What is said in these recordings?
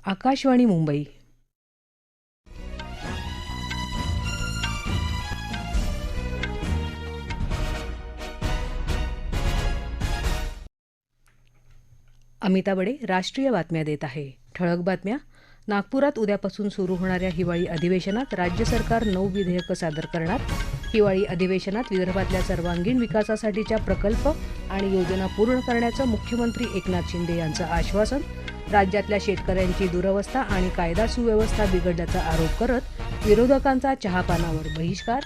आकाशवाणी मुंबई. अमिता बडे राष्ट्रीय बातम्या देत आहे. ठळक बातम्या. नागपुरात उद्यापासून सुरू होणाऱ्या हिवाळी अधिवेशनात राज्य सरकार 9 विधेयकं सादर करणार. हिवाळी अधिवेशनात विदर्भातल्या सर्वांगीण विकासासाठीच्या प्रकल्प आणि योजना पूर्ण करण्याचं मुख्यमंत्री एकनाथ शिंदे यांचं आश्वासन. राज्यातल्या शेतकऱ्यांची दुरवस्था आणि कायदा सुव्यवस्था बिघडल्याचा आरोप करत विरोधकांचा चहापानावर बहिष्कार.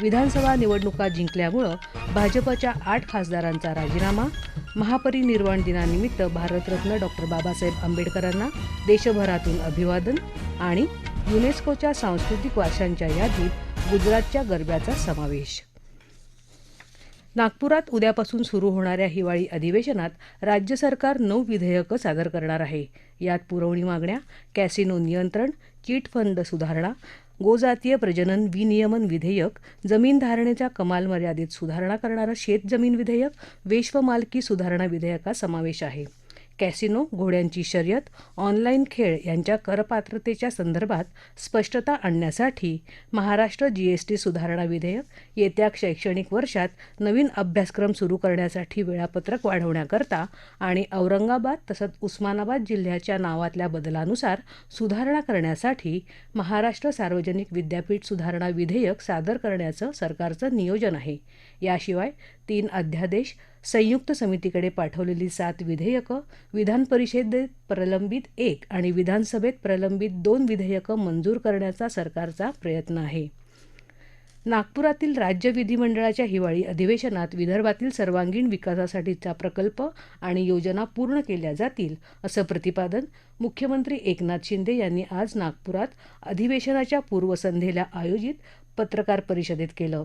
विधानसभा निवडणुका जिंकल्यामुळं भाजपच्या 8 खासदारांचा राजीनामा. महापरिनिर्वाण दिनानिमित्त भारतरत्न डॉ. बाबासाहेब आंबेडकरांना देशभरातून अभिवादन. आणि युनेस्कोच्या सांस्कृतिक वारशांच्या यादीत गुजरातच्या गरब्याचा समावेश. नागपुरात उद्यापासून सुरू होणाऱ्या हिवाळी अधिवेशनात राज्य सरकार 9 विधेयकं सादर करणार आहे. यात पुरवणी मागण्या, कॅसिनो नियंत्रण, चिट फंड सुधारणा, गोजातीय प्रजनन विनियमन विधेयक, जमीन धारणेच्या कमाल मर्यादेत सुधारणा करणारं शेतजमीन विधेयक, वेश्ममालकी सुधारणा विधेयका समावेश आहे. कॅसिनो, घोड्यांची शर्यत, ऑनलाईन खेळ यांच्या करपात्रतेच्या संदर्भात स्पष्टता आणण्यासाठी महाराष्ट्र जीएसटी सुधारणा विधेयक, येत्या शैक्षणिक वर्षात नवीन अभ्यासक्रम सुरू करण्यासाठी वेळापत्रक वाढवण्याकरता आणि औरंगाबाद तसंच उस्मानाबाद जिल्ह्याच्या नावातल्या बदलानुसार सुधारणा करण्यासाठी महाराष्ट्र सार्वजनिक विद्यापीठ सुधारणा विधेयक सादर करण्याचं सरकारचं नियोजन आहे. याशिवाय 3 अध्यादेश, संयुक्त समितीकडे पाठवलेली 7 विधेयकं, विधान परिषदेत प्रलंबित 1 आणि विधानसभेत प्रलंबित 2 विधेयकं मंजूर करण्याचा सरकारचा प्रयत्न आहे. नागपुरातील राज्य विधिमंडळाच्या हिवाळी अधिवेशनात विदर्भातील सर्वांगीण विकासासाठीचा प्रकल्प आणि योजना पूर्ण केल्या जातील, असं प्रतिपादन मुख्यमंत्री एकनाथ शिंदे यांनी आज नागपुरात अधिवेशनाच्या पूर्वसंध्येला आयोजित पत्रकार परिषदेत केलं.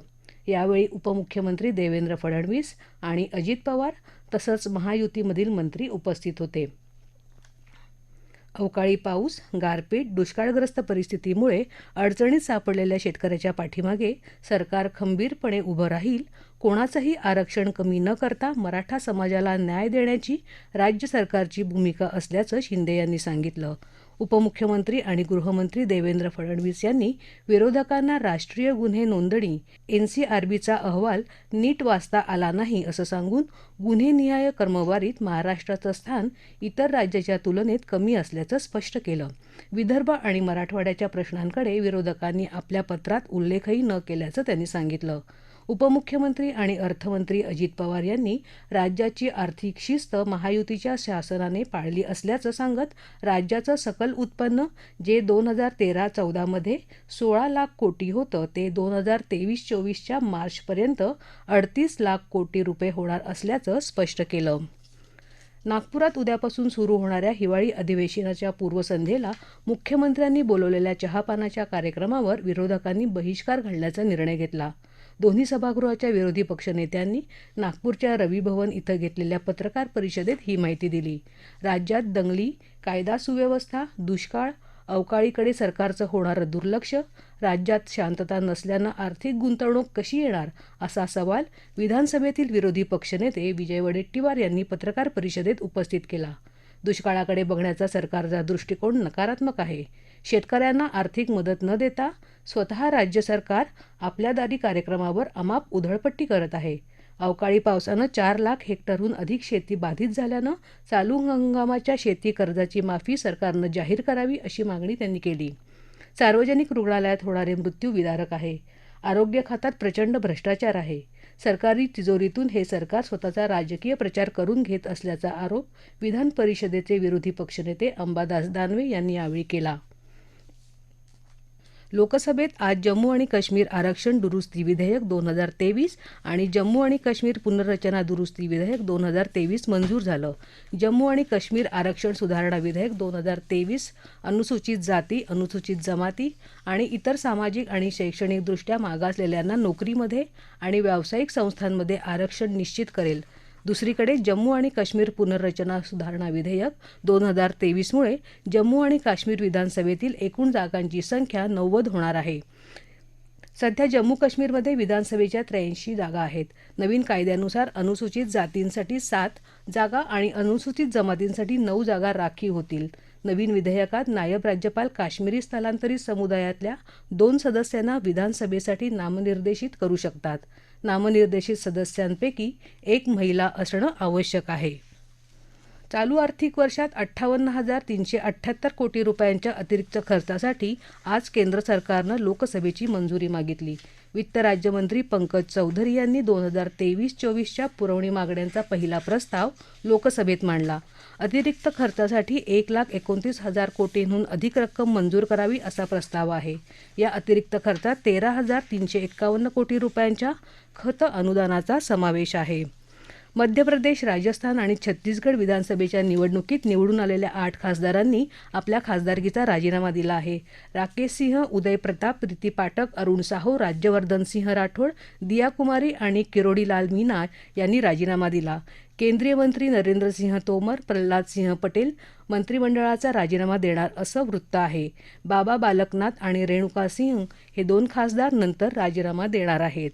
यावेळी उपमुख्यमंत्री देवेंद्र फडणवीस आणि अजित पवार तसंच महायुतीमधील मंत्री उपस्थित होते. अवकाळी पाऊस, गारपीट, दुष्काळग्रस्त परिस्थितीमुळे अडचणीत सापडलेल्या शेतकऱ्याच्या पाठीमागे सरकार खंबीरपणे उभं राहील. कोणाचंही आरक्षण कमी न करता मराठा समाजाला न्याय देण्याची राज्य सरकारची भूमिका असल्याचं शिंदे यांनी सांगितलं. उपमुख्यमंत्री आणि गृहमंत्री देवेंद्र फडणवीस यांनी विरोधकांना राष्ट्रीय गुन्हे नोंदणी एनसीआरबीचा अहवाल नीट वाचता आला नाही असं सांगून गुन्हेनिहाय क्रमवारीत महाराष्ट्राचं स्थान इतर राज्याच्या तुलनेत कमी असल्याचं स्पष्ट केलं. विदर्भ आणि मराठवाड्याच्या प्रश्नांकडे विरोधकांनी आपल्या पत्रात उल्लेखही न केल्याचं त्यांनी सांगितलं. उपमुख्यमंत्री आणि अर्थमंत्री अजित पवार यांनी राज्याची आर्थिक शिस्त महायुतीच्या शासनाने पाळली असल्याचं सांगत राज्याचं सकल उत्पन्न जे 2013-14 मध्ये 16 लाख कोटी होतं ते 2023-24च्या मार्चपर्यंत 38 लाख कोटी रुपये होणार असल्याचं स्पष्ट केलं. नागपुरात उद्यापासून सुरू होणाऱ्या हिवाळी अधिवेशनाच्या पूर्वसंध्येला मुख्यमंत्र्यांनी बोलवलेल्या चहापानाच्या कार्यक्रमावर विरोधकांनी बहिष्कार घालण्याचा निर्णय घेतला. दोन्ही सभागृहाच्या विरोधी पक्षनेत्यांनी नागपूरच्या रवी भवन इथं घेतलेल्या पत्रकार परिषदेत ही माहिती दिली. राज्यात दंगली, कायदा सुव्यवस्था, दुष्काळ, अवकाळीकडे सरकारचं होणारं दुर्लक्ष, राज्यात शांतता नसल्यानं आर्थिक गुंतवणूक कशी येणार असा सवाल विधानसभेतील विरोधी पक्षनेते विजय वडेट्टीवार यांनी पत्रकार परिषदेत उपस्थित केला. दुष्काळाकडे बघण्याचा सरकारचा दृष्टिकोन नकारात्मक आहे. शेतकऱ्यांना आर्थिक मदत न देता स्वतः राज्य सरकार आपल्या दारी कार्यक्रमावर अमाप उधळपट्टी करत आहे. अवकाळी पावसानं 4 लाख हेक्टरहून अधिक शेती बाधित झाल्यानं चालू हंगामाच्या शेती कर्जाची माफी सरकारनं जाहीर करावी अशी मागणी त्यांनी केली. सार्वजनिक रुग्णालयात होणारे मृत्यू विदारक आहे. आरोग्य खात्यात प्रचंड भ्रष्टाचार आहे. सरकारी तिजोरीतून हे सरकार स्वतःचा राजकीय प्रचार करून घेत असल्याचा आरोप विधान परिषदेचे विरोधी पक्षनेते अंबादास दानवे यांनी यावेळी केला. लोकसभेत आज जम्मू आणि काश्मीर आरक्षण दुरुस्ती विधेयक 2023 आणि जम्मू आणि काश्मीर पुनर्रचना दुरुस्ती विधेयक 2023 मंजूर झालं. जम्मू आणि काश्मीर आरक्षण सुधारणा विधेयक 2023 अनुसूचित जाती, अनुसूचित जमाती आणि इतर सामाजिक आणि शैक्षणिकदृष्ट्या मागासलेल्यांना नोकरीमध्ये आणि व्यावसायिक संस्थांमध्ये आरक्षण निश्चित करेल. दुसरीकडे जम्मू आणि काश्मीर पुनर्रचना सुधारणा विधेयक 2023मुळे जम्मू आणि काश्मीर विधानसभेतील एकूण जागांची संख्या 90 होणार आहे. सध्या जम्मू काश्मीरमध्ये विधानसभेच्या 83 जागा आहेत. नवीन कायद्यानुसार अनुसूचित जातींसाठी 7 जागा आणि अनुसूचित जमातींसाठी 9 जागा राखीव होतील. नवीन विधेयकात नायब राज्यपाल काश्मीरी स्थलांतरित समुदायातल्या 2 सदस्यांना विधानसभेसाठी नामनिर्देशित करू शकतात. नामनिर्देशित सदस्यांपैकी 1 महिला असणं आवश्यक आहे. चालू आर्थिक वर्षात 58,378 कोटी रुपयांच्या अतिरिक्त खर्चासाठी आज केंद्र सरकारनं लोकसभेची मंजुरी मागितली. वित्त राज्यमंत्री पंकज चौधरी यांनी 2023-24च्या पुरवणी मागण्यांचा पहिला प्रस्ताव लोकसभेत मांडला. अतिरिक्त खर्चासाठी 1,29,000 कोटींहून अधिक रक्कम मंजूर करावी असा प्रस्ताव आहे. या अतिरिक्त खर्चात 13,351 कोटी रुपयांच्या खत अनुदानाचा समावेश आहे. मध्य प्रदेश, राजस्थान आणि छत्तीसगड विधानसभेच्या निवडणुकीत निवडून आलेल्या 8 खासदारांनी आपल्या खासदारकीचा राजीनामा दिला आहे. राकेश सिंह, उदय प्रताप, प्रीती पाठक, अरुण साहो, राज्यवर्धन सिंह राठोड, दिया कुमारी आणि किरोडीलाल मीना यांनी राजीनामा दिला. केंद्रीय मंत्री नरेंद्र सिंह तोमर, प्रल्हाद सिंह पटेल मंत्रिमंडळाचा राजीनामा देणार असं वृत्त आहे. बाबा बालकनाथ आणि रेणुका सिंह हे 2 खासदार नंतर राजीनामा देणार आहेत.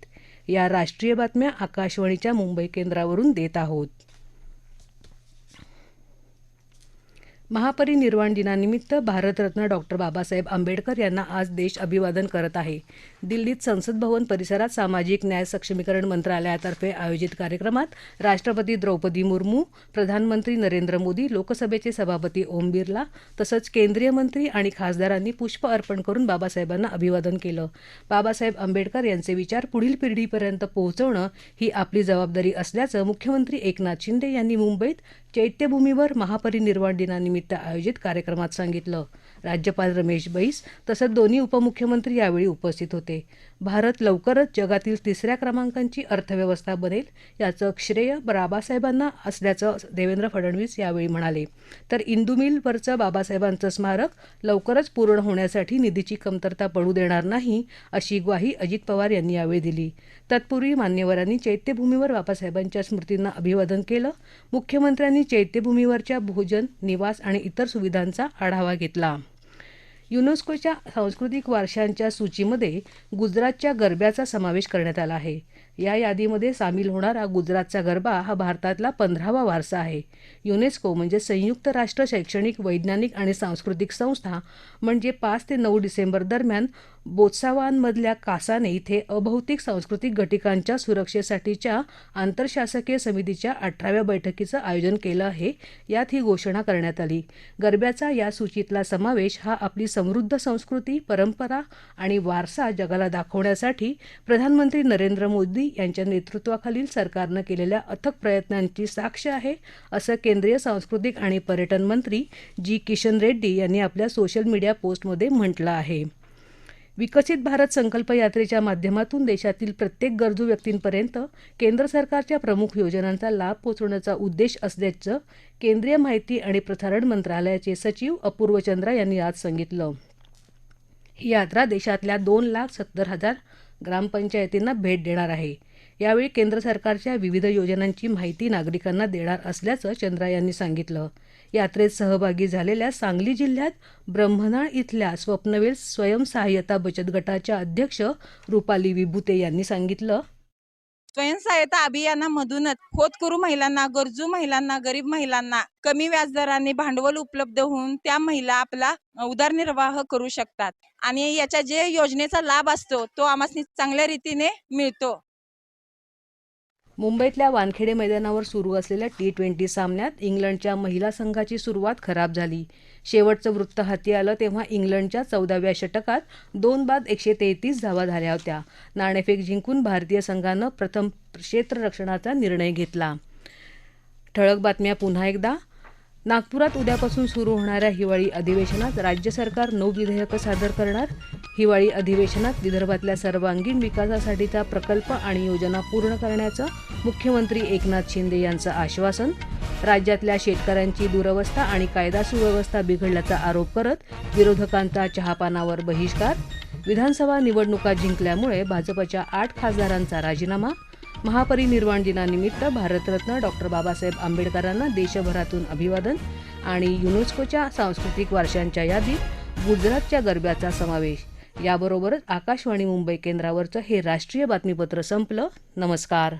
या राष्ट्रीय बातम्या आकाशवाणीच्या मुंबई केंद्रावरून देत आहोत. महापरिनिर्वाण दिनानिमित्त भारतरत्न डॉक्टर बाबासाहेब आंबेडकर यांना आज देश अभिवादन करत आहे. दिल्लीत संसद भवन परिसरात सामाजिक न्याय सक्षमीकरण मंत्रालयातर्फे आयोजित कार्यक्रमात राष्ट्रपती द्रौपदी मुर्मू, प्रधानमंत्री नरेंद्र मोदी, लोकसभेचे सभापती ओम बिर्ला तसंच केंद्रीय मंत्री आणि खासदारांनी पुष्प अर्पण करून बाबासाहेबांना अभिवादन केलं. बाबासाहेब आंबेडकर यांचे विचार पुढील पिढीपर्यंत पोहोचवणं ही आपली जबाबदारी असल्याचं मुख्यमंत्री एकनाथ शिंदे यांनी मुंबईत चैत्यभूमीवर महापरिनिर्वाण दिनानिमित्त आयोजित कार्यक्रमात सांगितलं. राज्यपाल रमेश बैस तसंच दोन्ही उपमुख्यमंत्री यावेळी उपस्थित होते. भारत लवकरच जगातील 3ऱ्या क्रमांकाची अर्थव्यवस्था बनेल याचं श्रेय बाबासाहेबांना असल्याचं देवेंद्र फडणवीस यावेळी म्हणाले. तर इंदू मिलवरचं बाबासाहेबांचं स्मारक लवकरच पूर्ण होण्यासाठी निधीची कमतरता पडू देणार नाही अशी ग्वाही अजित पवार यांनी यावेळी दिली. तत्पूर्वी मान्यवरांनी चैत्यभूमीवर बाबासाहेबांच्या स्मृतींना अभिवादन केलं. मुख्यमंत्र्यांनी चैत्यभूमीवरच्या भोजन, निवास आणि इतर सुविधांचा आढावा घेतला. युनेस्कोच्या सांस्कृतिक वारशांच्या सूचीमध्ये गुजरातच्या गरब्याचा समावेश करण्यात आला आहे. या यादीमध्ये सामील होणारा गुजरातचा गरबा हा भारतातला 15वा वारसा आहे. युनेस्को म्हणजे संयुक्त राष्ट्र शैक्षणिक, वैज्ञानिक आणि सांस्कृतिक संस्था म्हणजे 5 ते 9 डिसेंबर दरम्यान बोत्सवानामधल्या कासाने इथे अभौतिक सांस्कृतिक घटकांच्या सुरक्षेसाठीच्या आंतरशासकीय समितीच्या 18व्या बैठकीचं आयोजन केलं आहे. यात ही घोषणा करण्यात आली. गरब्याचा या सूचीतला समावेश हा आपली समृद्ध संस्कृती, परंपरा आणि वारसा जगाला दाखवण्यासाठी प्रधानमंत्री नरेंद्र मोदी यांच्या नेतृत्वाखालील सरकारनं केलेल्या अथक प्रयत्नांची साक्ष आहे असं केंद्रीय सांस्कृतिक आणि पर्यटन मंत्री जी किशन रेड्डी यांनी आपल्या सोशल मीडिया पोस्टमध्ये म्हटलं आहे. विकसित भारत संकल्प यात्रेच्या माध्यमातून देशातील प्रत्येक गरजू व्यक्तींपर्यंत केंद्र सरकारच्या प्रमुख योजनांचा लाभ पोहोचवण्याचा उद्देश असल्याचं केंद्रीय माहिती आणि प्रसारण मंत्रालयाचे सचिव अपूर्व चंद्रा यांनी आज सांगितलं. ही यात्रा देशातल्या 2,70,000 ग्रामपंचायतींना भेट देणार आहे. यावेळी केंद्र सरकारच्या विविध योजनांची माहिती नागरिकांना देणार असल्याचं चंद्रा यांनी सांगितलं. यात्रेत सहभागी झालेल्या सांगली जिल्ह्यात ब्रह्मनाळ इथल्या स्वप्नवेल स्वयंसहाय्यता बचत गटाच्या अध्यक्ष रुपाली विभूते यांनी सांगितलं. स्वयंसहाय्यता अभियानामधूनच होतकरू महिलांना, गरजू महिलांना, गरीब महिलांना कमी व्याजदराने भांडवल उपलब्ध होऊन त्या महिला आपला उदरनिर्वाह करू शकतात आणि याच्या जे योजनेचा लाभ असतो तो आम्हाला चांगल्या रीतीने मिळतो. मुंबईतल्या वानखेडे मैदानावर सुरू असलेल्या T20 सामन्यात इंग्लंडच्या महिला संघाची सुरुवात खराब झाली. शेवटचं वृत्त हाती आलं तेव्हा इंग्लंडच्या 14व्या षटकात 2 बाद 133 धावा झाल्या होत्या. नाणेफेक जिंकून भारतीय संघानं प्रथम क्षेत्ररक्षणाचा निर्णय घेतला. ठळक बातम्या पुन्हा एकदा. नागपुरात उद्यापासून सुरू होणाऱ्या हिवाळी अधिवेशनात राज्य सरकार 9 विधेयकं सादर करणार. हिवाळी अधिवेशनात विदर्भातल्या सर्वांगीण विकासासाठीचा प्रकल्प आणि योजना पूर्ण करण्याचं मुख्यमंत्री एकनाथ शिंदे यांचं आश्वासन. राज्यातल्या शेतकऱ्यांची दुरवस्था आणि कायदा सुव्यवस्था बिघडल्याचा आरोप करत विरोधकांचा चहापानावर बहिष्कार. विधानसभा निवडणुका जिंकल्यामुळे भाजपच्या 8 खासदारांचा राजीनामा. महापरिनिर्वाण दिनानिमित्त भारतरत्न डॉक्टर बाबासाहेब आंबेडकरांना देशभरातून अभिवादन. आणि युनेस्कोच्या सांस्कृतिक वारशांच्या यादीत गुजरातच्या गरब्याचा समावेश. याबरोबरच आकाशवाणी मुंबई केंद्रावरचं हे राष्ट्रीय बातमीपत्र संपलं. नमस्कार.